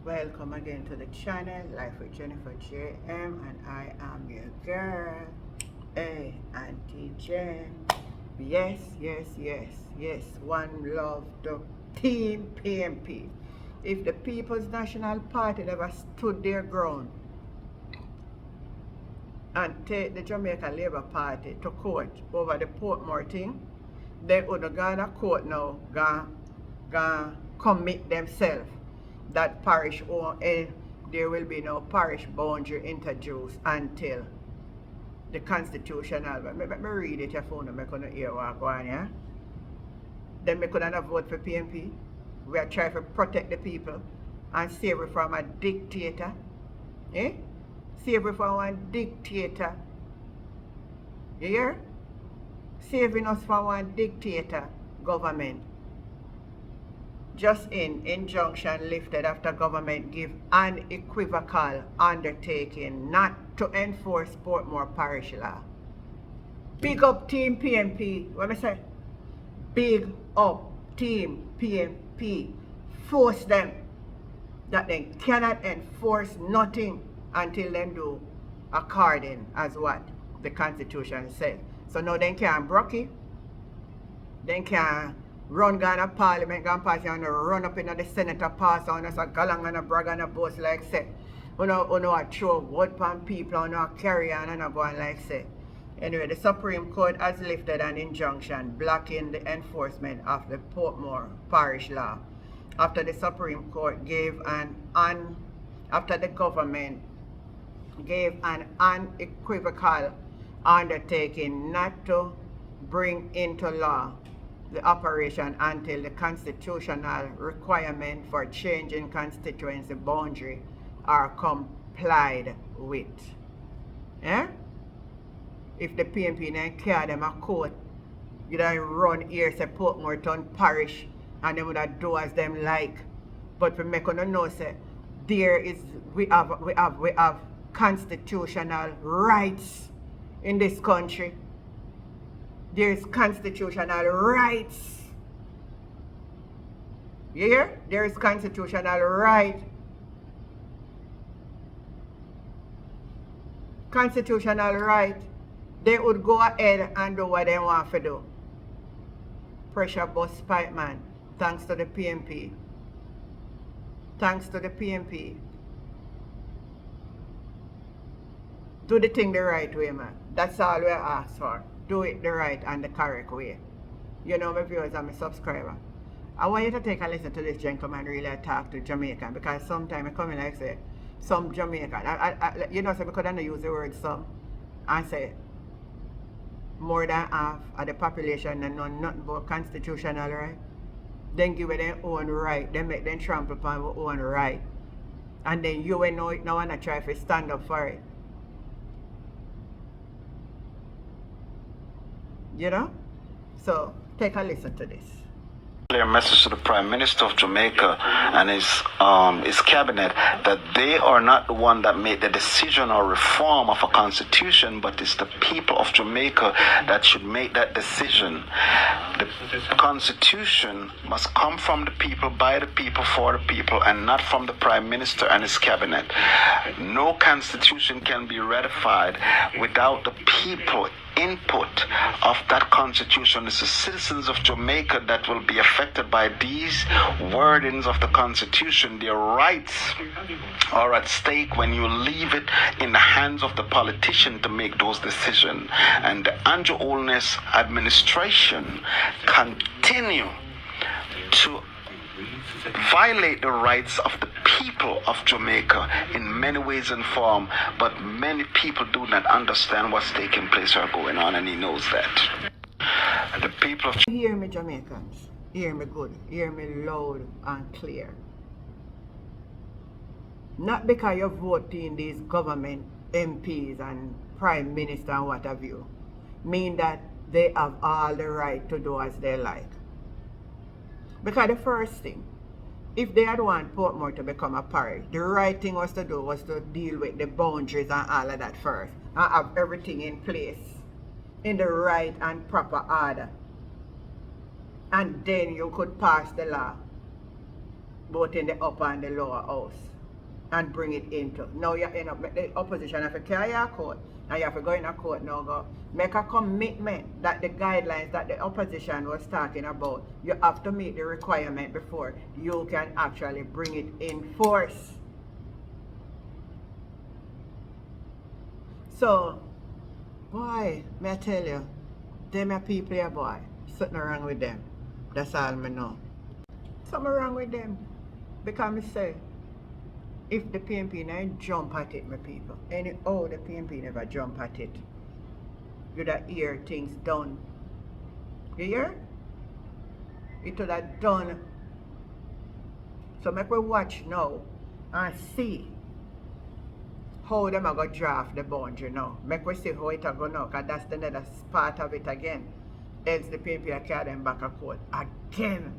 Welcome again to the channel, Life with Jennifer JM, and I am your girl, Auntie Jen. Yes, yes, yes, yes. One love to Team PMP. If the People's National Party never stood their ground and take the Jamaica Labour Party to court over the Portmore thing, they would have gone to court now, gone commit themselves that parish or there will be no parish boundary introduced until the constitutional. Let me read it your phone and I couldn't hear what go on, yeah? Then we couldn't vote for PMP. We are trying to protect the people and save it from a dictator. Eh? Save it from one dictator. You hear? Saving us from one dictator government. Just in injunction lifted after government give unequivocal undertaking not to enforce Portmore Parish law. Big up Team PMP. What I say? Big up Team PMP. Force them that they cannot enforce nothing until they do according as what the Constitution says. So now they can't broke it. They can't run Ghana Parliament, Ghana Party, and run up in the Senate, pass on us a galang and a brag and a boast like say. You know a throw vote pan people, you know carry on and go on like say. Anyway, the Supreme Court has lifted an injunction blocking the enforcement of the Portmore Parish law after the Supreme Court after the government gave an unequivocal undertaking not to bring into law the operation until the constitutional requirement for changing constituency boundary are complied with. Yeah? If the PMP then carry them a court, you don't run here say Portmore Town Parish and they would have do as them like. But we make on know say we have constitutional rights in this country. There is constitutional rights. You hear? There is constitutional right. Constitutional right. They would go ahead and do what they want to do. Pressure bust pipe man. Thanks to the PMP. Thanks to the PMP. Do the thing the right way, man. That's all we ask for. Do it the right and the correct way. You know, my viewers and my subscriber. I want you to take a listen to this gentleman really talk to Jamaican, because sometimes I come in like say some Jamaican. You know, so because I don't use the word some and say more than half of the population and know nothing about constitutional right. Then give it their own right. Then make them trample upon their own right. And then you will know it now and I try to stand up for it. You know? So, take a listen to this. A message to the Prime Minister of Jamaica and his cabinet that they are not the one that made the decision or reform of a constitution, but it's the people of Jamaica that should make that decision. The constitution must come from the people, by the people, for the people, and not from the Prime Minister and his cabinet. No constitution can be ratified without the people input of that constitution. It's the citizens of Jamaica that will be affected by these wordings of the constitution. Their rights are at stake when you leave it in the hands of the politician to make those decisions. And the Andrew Holness administration continue to violate the rights of the people of Jamaica in many ways and form, but many people do not understand what's taking place or going on, and he knows that. The people of Hear me, Jamaicans. Hear me good. Hear me loud and clear. Not because you're voting these government MPs and Prime Minister and what have you, mean that they have all the right to do as they like. Because the first thing, if they had want Portmore to become a parish, the right thing was to do was to deal with the boundaries and all of that first, and have everything in place in the right and proper order. And then you could pass the law. both in the upper and the lower house, and bring it into. Now you end up, the opposition have to carry your court, and you have to go in a court now, go make a commitment that the guidelines that the opposition was talking about, you have to meet the requirement before you can actually bring it in force. So, boy, may I tell you, them are people here, boy, something wrong with them. That's all I know. Something wrong with them. Because I say, if the PNP never jump at it, my people, the PNP never jump at it, you'd have hear things done. You hear? It would have done. So make we watch now and see how them are going to draft the boundary now. Make we see how it are going now, because that's the next part of it again. Else the PNP will carry them back a court again.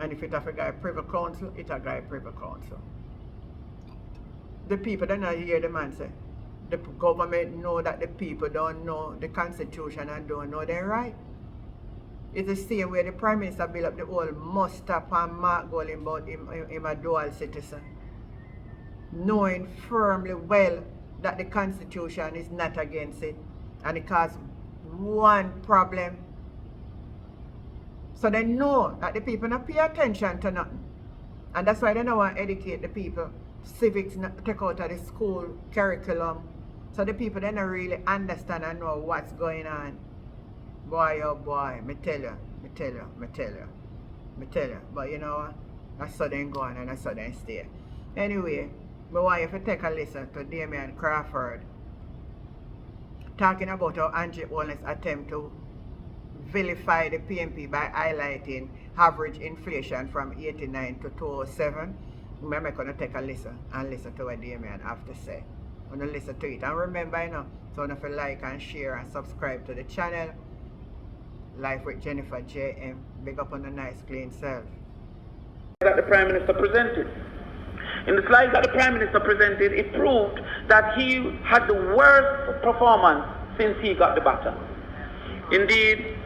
And if it have a guy Privy Council, it a guy Privy Council. The people don't hear the man say. The government know that the people don't know the constitution and don't know their right. It's the same way the Prime Minister built up the whole must-stop and mark goal about him a dual citizen. Knowing firmly well that the constitution is not against it. And it caused one problem. So they know that the people don't pay attention to nothing. And that's why they don't want to educate the people. Civics not take out of the school curriculum. So the people they don't really understand and know what's going on. Boy, oh boy, me tell you. But you know what? I saw them go on and I saw them stay. Anyway, I want you to take a listen to Damian Crawford talking about how Angie Holness attempt to vilify the PNP by highlighting average inflation from 89 to 207. I'm going to take a listen to what Damian have to say. I'm going to listen to it. And remember, you know, so if you like and share and subscribe to the channel. Life with Jennifer J.M. Big up on the nice clean self. That the Prime Minister presented. In the slides that the Prime Minister presented, it proved that he had the worst performance since he got the baton. Indeed,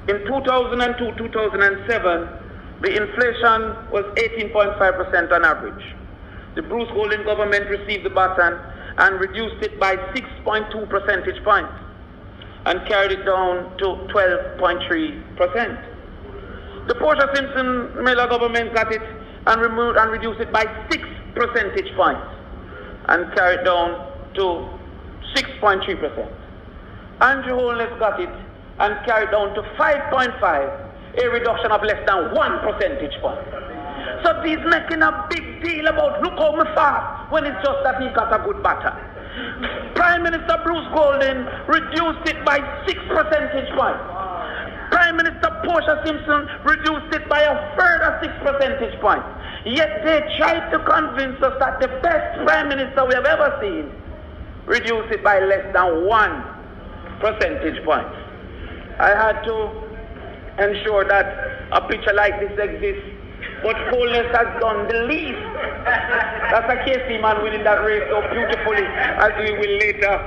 in 2002-2007, the inflation was 18.5% on average. The Bruce Golding government received the baton and reduced it by 6.2 percentage points and carried it down to 12.3%. The Portia Simpson Miller government got it and reduced it by 6 percentage points and carried it down to 6.3%. Andrew Holness got it and carried down to 5.5, a reduction of less than 1 percentage point. So he's making a big deal about look how me fast when it's just that he got a good batter. Prime Minister Bruce Golding reduced it by 6 percentage points. Prime Minister Portia Simpson reduced it by a further 6 percentage points. Yet they tried to convince us that the best Prime Minister we have ever seen reduced it by less than 1 percentage point. I had to ensure that a picture like this exists, but Holness has done the least. That's a KC man winning that race so beautifully, as we will later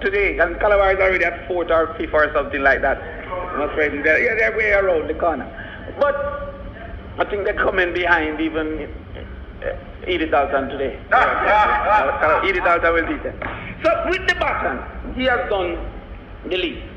today. And Calabar is already at 4th or 5th or something like that. I'm afraid they're way around the corner. But I think they're coming behind even Edith Dalton today. Edith Dalton will beat them. So with the baton, he has done the least.